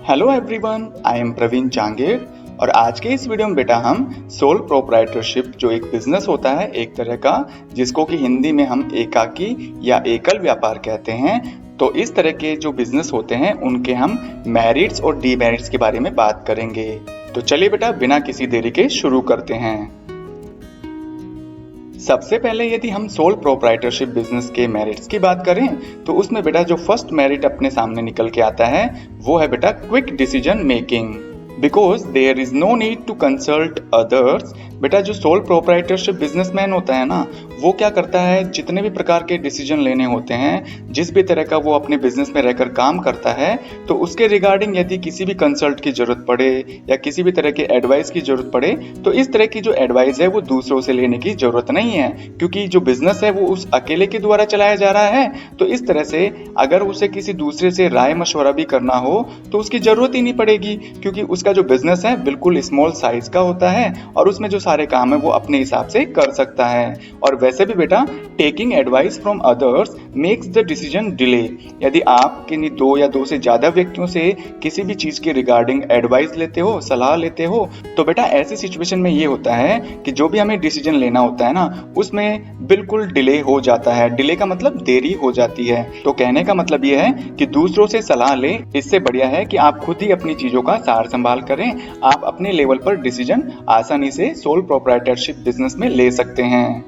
Hello everyone, I am Praveen Changer और आज के इस वीडियो में बेटा हम सोल प्रोप्राइटरशिप जो एक बिजनेस होता है एक तरह का, जिसको कि हिंदी में हम एकाकी या एकल व्यापार कहते हैं। तो इस तरह के जो बिजनेस होते हैं उनके हम मेरिट्स और डीमेरिट्स के बारे में बात करेंगे। तो चलिए बेटा बिना किसी देरी के शुरू करते हैं। सबसे पहले यदि हम सोल प्रोप्राइटरशिप बिजनेस के मेरिट्स की बात करें तो उसमें बेटा जो फर्स्ट मेरिट अपने सामने निकल के आता है वो है बेटा quick decision making, because there is no need to consult others. बेटा जो सोल प्रोप्राइटरशिप बिजनेसमैन होता है ना, वो क्या करता है, जितने भी प्रकार के डिसीजन लेने होते हैं, जिस भी तरह का वो अपने बिजनेस में रहकर काम करता है, तो उसके रिगार्डिंग यदि किसी भी कंसल्ट की जरूरत पड़े या किसी भी तरह के एडवाइस की जरूरत पड़े तो इस तरह की जो एडवाइस है वो दूसरों से लेने की जरूरत नहीं है, क्योंकि जो बिजनेस है वो उस अकेले के द्वारा चलाया जा रहा है। तो इस तरह से अगर उसे किसी दूसरे से राय मशवरा भी करना हो तो उसकी जरूरत ही नहीं पड़ेगी, क्योंकि उसका जो बिजनेस है बिल्कुल स्मॉल साइज का होता है और उसमें जो सारे काम है वो अपने हिसाब से कर सकता है। और वैसे भी बेटा taking advice from others makes the decision delay. यदि आप किन्हीं दो या दो से ज्यादा व्यक्तियों से किसी भी चीज के रिगार्डिंग एडवाइस लेते हो, सलाह लेते हो, तो बेटा ऐसी सिचुएशन में ये होता है कि जो भी हमें डिसीजन लेना होता है ना, उसमें बिल्कुल डिले हो जाता है। डिले का मतलब देरी हो जाती है। तो कहने का मतलब ये है कि दूसरों से सलाह ले, इससे बढ़िया है कि आप खुद ही अपनी चीजों का सार संभाल करें। आप अपने लेवल पर डिसीजन आसानी से सोल प्रोप्राइटरशिप बिजनेस में ले सकते हैं।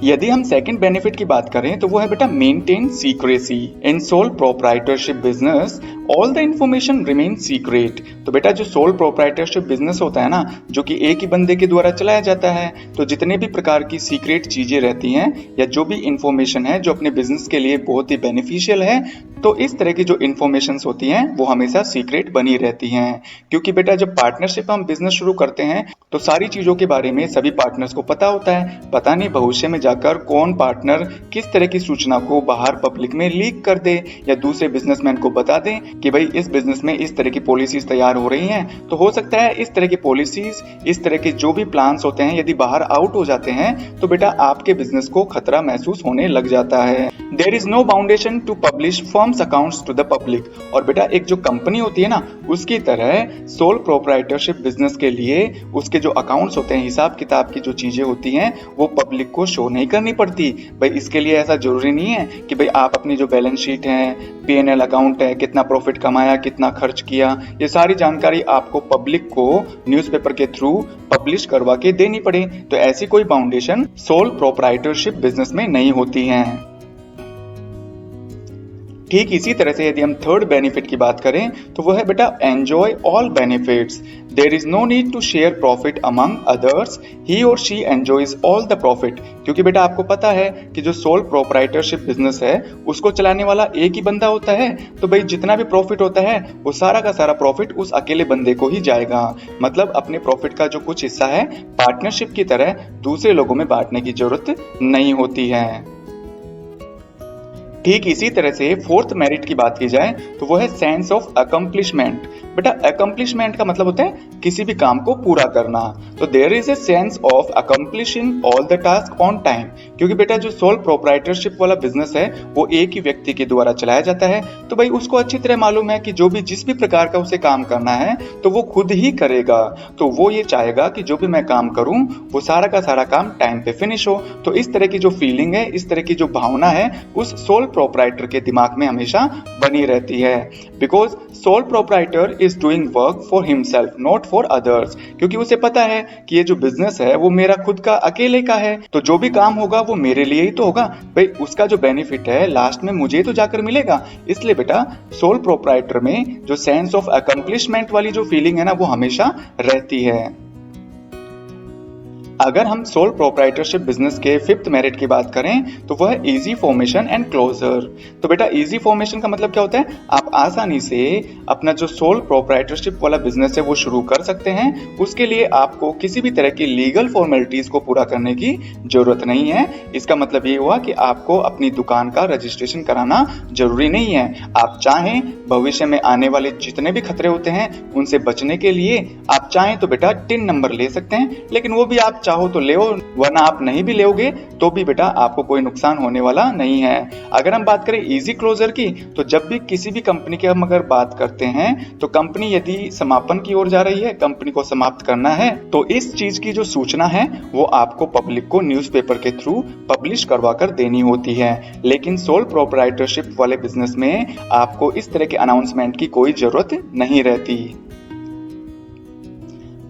यदि हम सेकंड बेनिफिट की बात करें तो वो है बेटा maintain secrecy. In sole proprietorship business all the information remain secret. तो बेटा जो सोल प्रोप्राइटरशिप बिजनेस होता है ना, जो कि एक ही बंदे के द्वारा चलाया जाता है, तो जितने भी प्रकार की सीक्रेट चीजें रहती हैं या जो भी इंफॉर्मेशन है जो अपने बिजनेस के लिए बहुत ही बेनिफिशियल है, तो इस तरह की जो इंफॉर्मेशन होती हैं वो हमेशा सीक्रेट बनी रहती हैं। क्योंकि बेटा जब पार्टनरशिप हम बिजनेस शुरू करते हैं तो सारी चीजों के बारे में सभी पार्टनर्स को पता होता है। पता नहीं भविष्य में जाकर कौन पार्टनर किस तरह की सूचना को बाहर पब्लिक में लीक कर दे या दूसरे बिजनेसमैन को बता दे कि भाई इस बिजनेस में इस तरह की पॉलिसीज तैयार हो रही हैं। तो हो सकता है इस तरह की पॉलिसीज, इस तरह के जो भी प्लान्स होते हैं, यदि बाहर आउट हो जाते हैं तो बेटा आपके बिजनेस को खतरा महसूस होने लग जाता है। There is no boundation to publish firms accounts to the public. और बेटा एक जो कंपनी होती है ना, उसकी तरह सोल प्रोप्राइटरशिप बिजनेस के लिए उसके जो अकाउंट्स होते हैं, हिसाब किताब की जो चीजें होती हैं, वो पब्लिक को शो नहीं करनी पड़ती। भाई इसके लिए ऐसा जरूरी नहीं है कि भाई आप अपनी जो बैलेंस शीट है, P&L अकाउंट है, कितना प्रॉफिट कमाया, कितना खर्च किया, ये सारी जानकारी आपको पब्लिक को न्यूज़पेपर के थ्रू पब्लिश करवा के देनी पड़े। तो ऐसी कोई बाउंडेशन सोल प्रोप्राइटरशिप बिजनेस में नहीं होती है। ठीक इसी तरह से यदि हम थर्ड बेनिफिट की बात करें तो वो है बेटा enjoy all benefits. There is no need to share profit among others, he और she enjoys all the profit. क्योंकि बेटा आपको पता है कि जो सोल प्रोप्राइटरशिप बिजनेस है उसको चलाने वाला एक ही बंदा होता है, तो भाई जितना भी प्रॉफिट होता है वो सारा का सारा प्रॉफिट उस अकेले बंदे को ही जाएगा। मतलब अपने प्रॉफिट का जो कुछ हिस्सा है पार्टनरशिप की तरह दूसरे लोगों में बांटने की जरूरत नहीं होती है। ठीक इसी तरह से फोर्थ मेरिट की बात की जाए तो वो है सेंस ऑफ अकम्प्लिशमेंट। बेटा अकम्प्लिशमेंट का मतलब होता है किसी भी काम को पूरा करना। तो there is a sense of accomplishing all the task on time. क्योंकि बेटा जो सोल प्रोप्राइटरशिप वाला बिजनेस है वो एक ही व्यक्ति के द्वारा चलाया जाता है, तो भाई उसको अच्छी तरह मालूम है कि जो भी जिस भी प्रकार का उसे काम करना है तो वो खुद ही करेगा। तो वो ये चाहेगा कि जो भी मैं काम करूं वो सारा का सारा काम टाइम पे फिनिश हो। तो इस तरह की जो फीलिंग है, इस तरह की जो भावना है उस सोल प्रोप्राइटर के दिमाग में हमेशा बनी रहती है। Because sole proprietor is doing work for himself not for others. क्योंकि उसे पता है कि ये जो बिजनेस है वो मेरा खुद का अकेले का है, तो जो भी काम होगा वो मेरे लिए ही तो होगा। भाई उसका जो बेनिफिट है लास्ट में मुझे तो जाकर मिलेगा। इसलिए बेटा सोल प्रोप्राइटर में जो सेंस ऑफ अकम्प्लिशमेंट वाली जो फीलिंग है ना वो हमेशा रहती है। अगर हम सोल प्रोप्राइटरशिप बिजनेस के फिफ्थ मेरिट की बात करें तो वह है इजी फॉर्मेशन एंड क्लोजर। तो बेटा इजी फॉर्मेशन का मतलब क्या होता है, आप आसानी से अपना जो सोल प्रोप्राइटरशिप वाला बिजनेस है वो शुरू कर सकते हैं। उसके लिए आपको किसी भी तरह की लीगल फॉर्मेलिटीज को पूरा करने की जरूरत नहीं है। इसका मतलब ये हुआ कि आपको अपनी दुकान का रजिस्ट्रेशन कराना जरूरी नहीं है। आप चाहें भविष्य में आने वाले जितने भी खतरे होते हैं उनसे बचने के लिए आप चाहें तो बेटा टिन नंबर ले सकते हैं, लेकिन वो भी आप चाहो तो ले, वरना आप नहीं भी लोगे तो भी बेटा आपको कोई नुकसान होने वाला नहीं है। अगर हम बात करें इजी क्लोजर की, तो जब भी किसी भी कंपनी की हम अगर बात करते हैं तो कंपनी यदि समापन की ओर जा रही है, कंपनी को समाप्त करना है, तो इस चीज की जो सूचना है वो आपको पब्लिक को न्यूज़पेपर के थ्रू पब्लिश करवा कर देनी होती है। लेकिन सोल प्रोप्राइटरशिप वाले बिजनेस में आपको इस तरह के अनाउंसमेंट की कोई जरूरत नहीं रहती।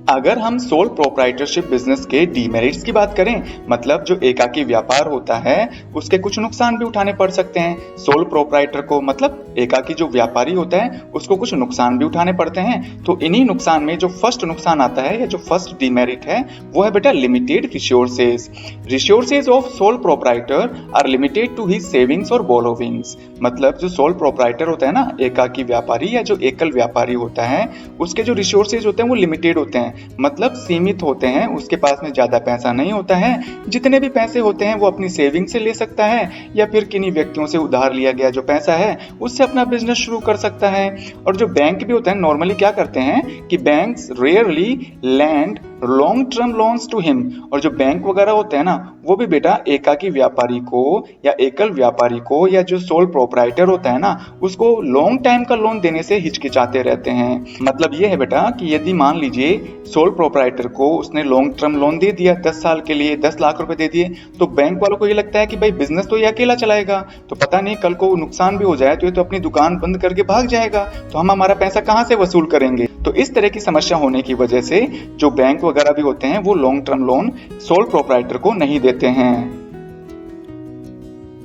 अगर हम सोल प्रोप्राइटरशिप बिजनेस के डीमेरिट्स की बात करें, मतलब जो एकाकी व्यापार होता है उसके कुछ नुकसान भी उठाने पड़ सकते हैं सोल प्रोप्राइटर को, मतलब एकाकी जो व्यापारी होता है उसको कुछ नुकसान भी उठाने पड़ते हैं। तो इन्हीं नुकसान में जो फर्स्ट नुकसान आता है या जो फर्स्ट डीमेरिट है वो है बेटा limited resources. Resources of sole proprietor are limited to his savings और बोरोविंग्स। मतलब जो सोल प्रोप्राइटर होता है ना, एकाकी व्यापारी या जो एकल व्यापारी होता है, उसके जो रिसोर्सेज होते हैं वो लिमिटेड होते हैं, मतलब सीमित होते हैं। उसके पास में ज्यादा पैसा नहीं होता है, जितने भी पैसे होते हैं वो अपनी सेविंग से ले सकता है या फिर किन्हीं व्यक्तियों से उधार लिया गया जो पैसा है उससे अपना बिजनेस शुरू कर सकता है। और जो बैंक भी होते हैं नॉर्मली क्या करते हैं कि banks rarely lend long term loans to him. और जो बैंक वगैरह होते हैं ना वो भी बेटा एकाकी व्यापारी को या एकल व्यापारी को या जो सोल प्रोप्राइटर होता है ना उसको लॉन्ग टाइम का लोन देने से हिचकिचाते रहते हैं। मतलब ये है बेटा कि यदि मान लीजिए सोल प्रोप्राइटर को उसने लॉन्ग टर्म लोन दे दिया 10 साल के लिए, 10 लाख रुपए दे दिए, तो बैंक वालों को ये लगता है कि भाई बिजनेस तो ये अकेला चलाएगा, तो पता नहीं कल को नुकसान भी हो जाए तो ये तो अपनी दुकान बंद करके भाग जाएगा, तो हम हमारा पैसा कहां से वसूल करेंगे। तो इस तरह की समस्या होने की वजह से जो बैंक वगैरह भी होते हैं वो long term loan sole proprietor को नहीं देते हैं।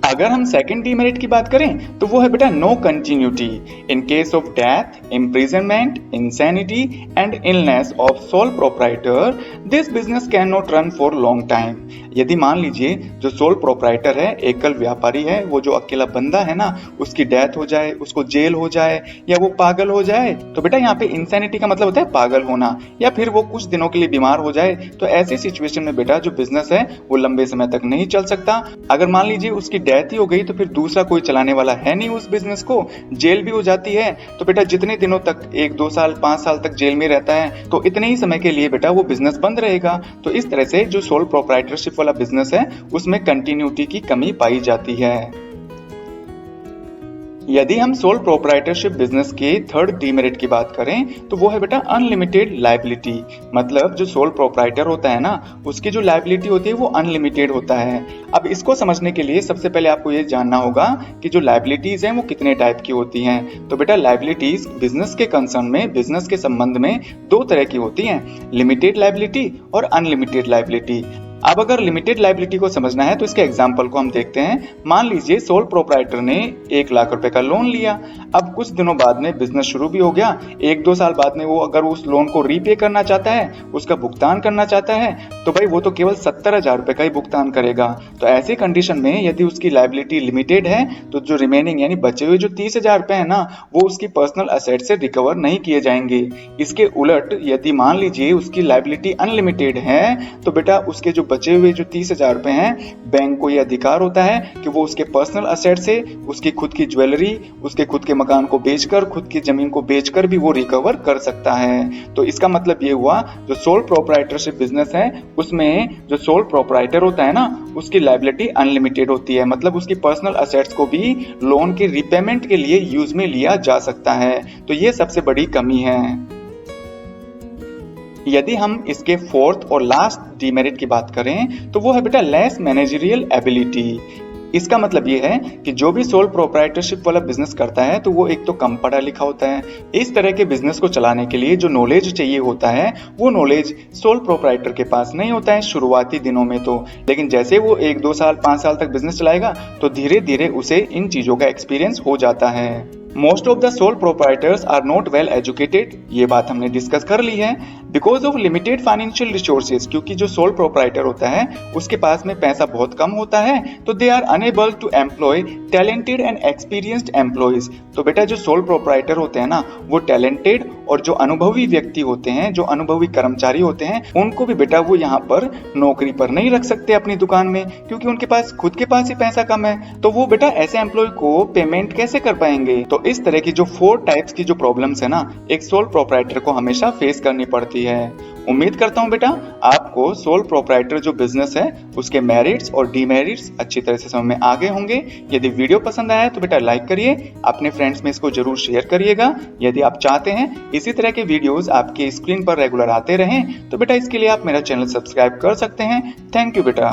अगर हम सेकंड डीमेरिट की बात करें तो वो है बेटा no continuity in case of death, imprisonment, insanity and illness of sole proprietor, this business can not run for long time. यदि मान लीजिए जो सोल प्रोप्राइटर है, एकल व्यापारी है, वो जो अकेला बंदा है ना, उसकी डेथ हो जाए, उसको जेल हो जाए या वो पागल हो जाए, तो बेटा यहाँ पे इंसैनिटी का मतलब होता है पागल होना, या फिर वो कुछ दिनों के लिए बीमार हो जाए, तो ऐसी सिचुएशन में बेटा जो बिजनेस है वो लंबे समय तक नहीं चल सकता। अगर मान लीजिए उसकी डेथ ही हो गई तो फिर दूसरा कोई चलाने वाला है नहीं उस बिजनेस को, जेल भी हो जाती है, तो बेटा जितने दिनों तक 1, 2 साल, 5 साल तक जेल में रहता है तो इतने ही समय के लिए बेटा वो बिजनेस बंद रहेगा। तो इस तरह से जो सोल प्रोप्राइटरशिप वाला बिजनेस है उसमें कंटिन्यूटी की कमी पाई जाती है। यदि हम सोल प्रोप्राइटरशिप बिजनेस के थर्ड डीमेरिट की बात करें तो वो है बेटा अनलिमिटेड लायबिलिटी। मतलब जो सोल प्रोप्राइटर होता है ना उसकी जो लायबिलिटी होती है वो अनलिमिटेड होता है। अब इसको समझने के लिए सबसे पहले आपको ये जानना होगा कि जो लायबिलिटीज हैं वो कितने टाइप की होती हैं। तो बेटा लायबिलिटीज बिजनेस के कंसर्न में, बिजनेस के संबंध में 2 तरह की होती हैं, लिमिटेड लायबिलिटी और अनलिमिटेड लायबिलिटी। अब अगर लिमिटेड लायबिलिटी को समझना है तो इसके एग्जांपल को हम देखते हैं। मान लीजिए सोल प्रोप्राइटर ने 1 लाख रुपए का लोन लिया, अब कुछ दिनों बाद में बिजनेस शुरू भी हो गया, 1-2 साल बाद में वो अगर उस लोन को रीपे करना चाहता है, उसका भुगतान करना चाहता है, तो भाई वो तो केवल 70,000 रुपए का ही भुगतान करेगा। तो ऐसी कंडीशन में यदि उसकी लायबिलिटी लिमिटेड है तो जो रिमेनिंग यानी बचे हुए जो 30,000 रुपए है ना वो उसकी पर्सनल असेट से रिकवर नहीं किए जाएंगे। इसके उलट यदि मान लीजिए उसकी लायबिलिटी अनलिमिटेड है तो बेटा उसके जो बचे हुए जो 30,000 रुपए हैं, बैंक को यह अधिकार होता है कि वो उसके पर्सनल असेट से उसकी खुद की ज्वेलरी, उसके खुद के मकान को बेचकर, खुद की जमीन को बेचकर भी वो रिकवर कर सकता है। तो इसका मतलब ये हुआ जो सोल प्रोप्राइटरशिप बिजनेस है उसमें जो सोल प्रोप्राइटर होता है ना उसकी लायबिलिटी अनलिमिटेड होती है, मतलब उसकी पर्सनल असेट्स को भी लोन के रिपेमेंट के लिए यूज में लिया जा सकता है। तो ये सबसे बड़ी कमी है। यदि हम इसके फोर्थ और लास्ट डीमेरिट की बात करें तो वो है बेटा लेस मैनेजरियल एबिलिटी। इसका मतलब ये है कि जो भी सोल प्रोप्राइटरशिप वाला बिजनेस करता है तो वो एक तो कम पढ़ा लिखा होता है। इस तरह के बिजनेस को चलाने के लिए जो नॉलेज चाहिए होता है वो नॉलेज सोल प्रोप्राइटर के पास नहीं होता है शुरुआती दिनों में तो। लेकिन जैसे वो 1-2 साल 5 साल तक बिजनेस चलाएगा तो धीरे धीरे उसे इन चीजों का एक्सपीरियंस हो जाता है। Most of the sole proprietors are not well educated, ये बात हमने डिस्कस कर ली है, because of limited financial resources. क्योंकि जो सोल प्रोप्राइटर होता है उसके पास में पैसा बहुत कम होता है तो they are unable to employ talented and experienced employees. तो बेटा जो सोल प्रोप्राइटर होते हैं ना वो टैलेंटेड और जो अनुभवी व्यक्ति होते हैं, जो अनुभवी कर्मचारी होते हैं, उनको भी बेटा वो यहाँ पर नौकरी पर नहीं रख सकते अपनी दुकान में, क्योंकि उनके पास खुद के पास ही पैसा कम है। तो वो बेटा ऐसे एम्प्लॉय को पेमेंट कैसे कर पाएंगे। तो तो इस तरह की जो 4 टाइप्स की जो प्रॉब्लम्स है ना, एक सोल प्रोप्राइटर को हमेशा फेस करनी पड़ती है। उम्मीद करता हूँ बेटा आपको सोल प्रोप्राइटर जो बिजनेस है उसके मेरिट्स और डीमेरिट्स अच्छी तरह से समझ में आ गए होंगे। यदि वीडियो पसंद आया तो बेटा लाइक करिए, अपने फ्रेंड्स में इसको जरूर शेयर करिएगा। यदि आप चाहते हैं इसी तरह के वीडियोस आपके स्क्रीन पर रेगुलर आते रहें तो बेटा इसके लिए आप मेरा चैनल सब्सक्राइब कर सकते हैं। थैंक यू बेटा।